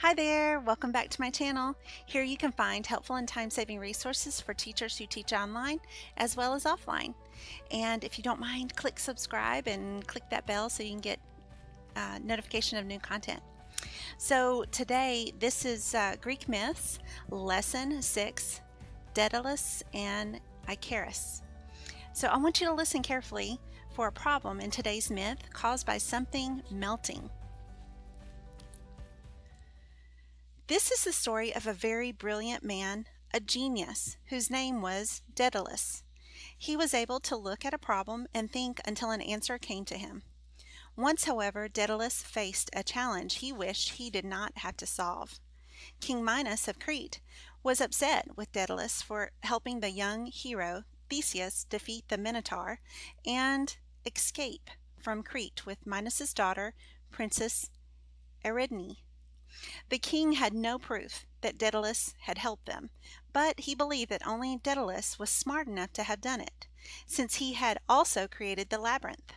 Hi there, welcome back to my channel. Here you can find helpful and time-saving resources for teachers who teach online as well as offline. And if you don't mind, click subscribe and click that bell so you can get notification of new content. So today, this is Greek Myths, Lesson 6, Daedalus and Icarus. So I want you to listen carefully for a problem in today's myth caused by something melting. This is the story of a very brilliant man, a genius, whose name was Daedalus. He was able to look at a problem and think until an answer came to him. Once, however, Daedalus faced a challenge he wished he did not have to solve. King Minos of Crete was upset with Daedalus for helping the young hero Theseus defeat the Minotaur and escape from Crete with Minos's daughter, Princess Eriadne. The king had no proof that Daedalus had helped them, but he believed that only Daedalus was smart enough to have done it, since he had also created the labyrinth.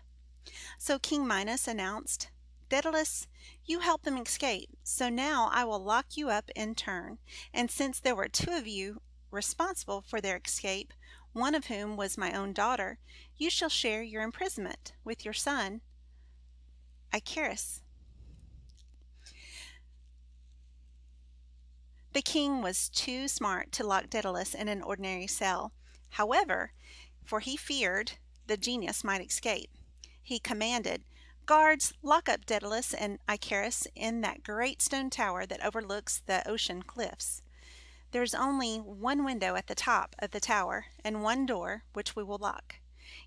So King Minos announced, "Daedalus, you helped them escape, so now I will lock you up in turn, and since there were two of you responsible for their escape, one of whom was my own daughter, you shall share your imprisonment with your son, Icarus." The king was too smart to lock Daedalus in an ordinary cell. However, for he feared the genius might escape, he commanded, "Guards, lock up Daedalus and Icarus in that great stone tower that overlooks the ocean cliffs. There is only one window at the top of the tower and one door which we will lock.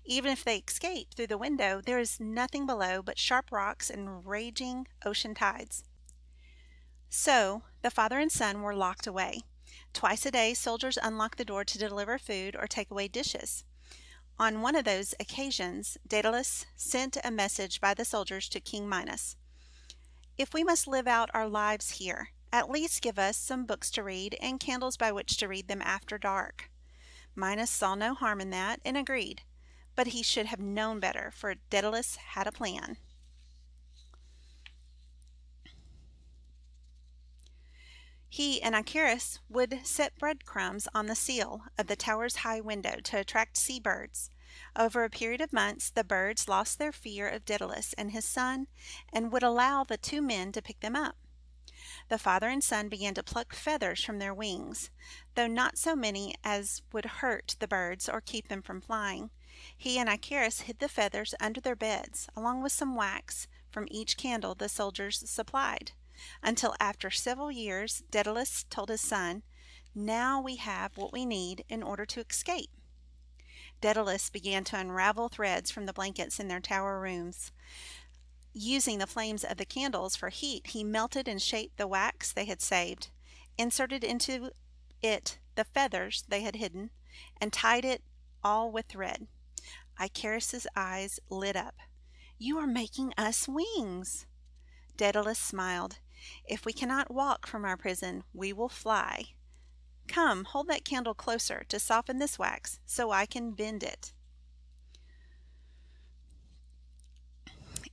Even if they escape through the window, there is nothing below but sharp rocks and raging ocean tides." So the father and son were locked away. Twice a day, soldiers unlocked the door to deliver food or take away dishes. On one of those occasions, Daedalus sent a message by the soldiers to King Minos. "If we must live out our lives here, at least give us some books to read and candles by which to read them after dark." Minos saw no harm in that and agreed, but he should have known better, for Daedalus had a plan. He and Icarus would set breadcrumbs on the sill of the tower's high window to attract seabirds. Over a period of months, the birds lost their fear of Daedalus and his son and would allow the two men to pick them up. The father and son began to pluck feathers from their wings, though not so many as would hurt the birds or keep them from flying. He and Icarus hid the feathers under their beds, along with some wax from each candle the soldiers supplied, until after several years Daedalus told his son, "Now we have what we need in order to escape." Daedalus began to unravel threads from the blankets in their tower rooms. Using the flames of the candles for heat, he melted and shaped the wax they had saved, inserted into it the feathers they had hidden, and tied it all with thread. Icarus's eyes lit up. "You are making us wings!" Daedalus smiled. "If we cannot walk from our prison, we will fly. Come, hold that candle closer to soften this wax so I can bend it."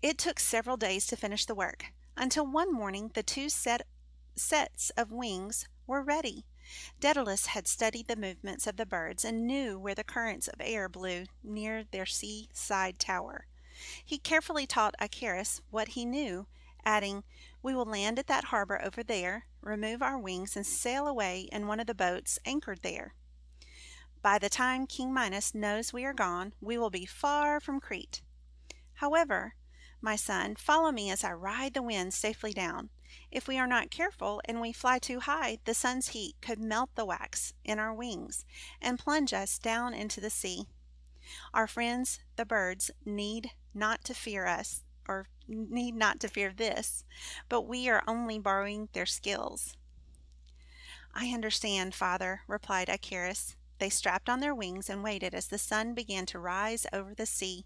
It took several days to finish the work, until one morning the two sets of wings were ready. Daedalus had studied the movements of the birds and knew where the currents of air blew near their seaside tower. He carefully taught Icarus what he knew, adding, "We will land at that harbor over there, remove our wings, and sail away in one of the boats anchored there. By the time King Minos knows we are gone, we will be far from Crete. However, my son, follow me as I ride the wind safely down. If we are not careful and we fly too high, the sun's heat could melt the wax in our wings and plunge us down into the sea. Our friends, the birds, need not to fear this, but we are only borrowing their skills." "I understand, father," replied Icarus. They strapped on their wings and waited as the sun began to rise over the sea.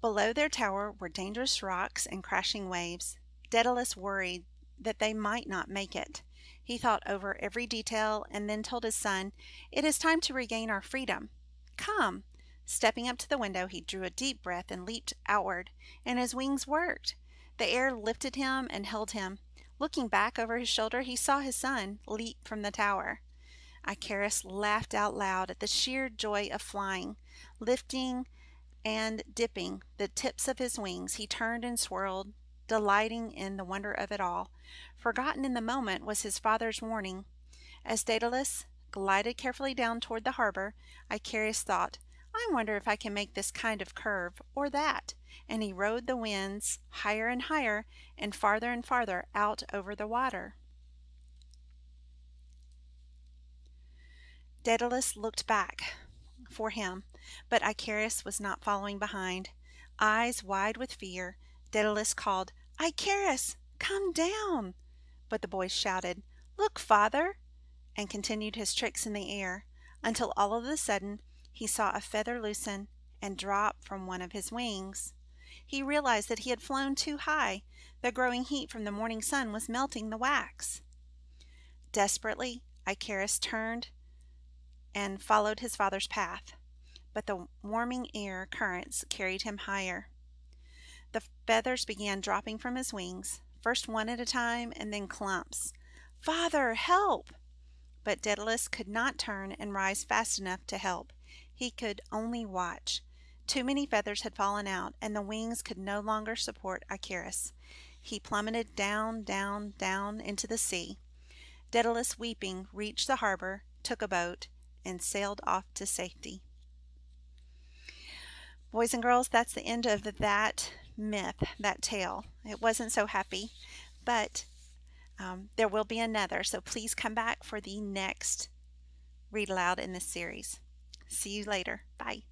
Below their tower were dangerous rocks and crashing waves. Daedalus worried that they might not make it. He thought over every detail and then told his son, "It is time to regain our freedom. Come." Stepping up to the window, he drew a deep breath and leaped outward, and his wings worked. The air lifted him and held him. Looking back over his shoulder, he saw his son leap from the tower. Icarus laughed out loud at the sheer joy of flying. Lifting and dipping the tips of his wings, he turned and swirled, delighting in the wonder of it all. Forgotten in the moment was his father's warning. As Daedalus glided carefully down toward the harbor, Icarus thought, I wonder if I can make this kind of curve or that, and he rode the winds higher and farther out over the water. Daedalus looked back for him, but Icarus was not following behind. Eyes wide with fear, Daedalus called, Icarus, come down! But the boy shouted, Look, father! And continued his tricks in the air, until all of a sudden he saw a feather loosen and drop from one of his wings. He realized that he had flown too high. The growing heat from the morning sun was melting the wax. Desperately, Icarus turned and followed his father's path, but the warming air currents carried him higher. The feathers began dropping from his wings, first one at a time and then clumps. Father, help! But Daedalus could not turn and rise fast enough to help. He could only watch. Too many feathers had fallen out, and the wings could no longer support Icarus. He plummeted down into the sea. Daedalus, weeping, reached the harbor, took a boat, and sailed off to safety. Boys and girls, that's the end of that myth, that tale. It wasn't so happy, but there will be another, so please come back for the next read aloud in this series. See you later. Bye.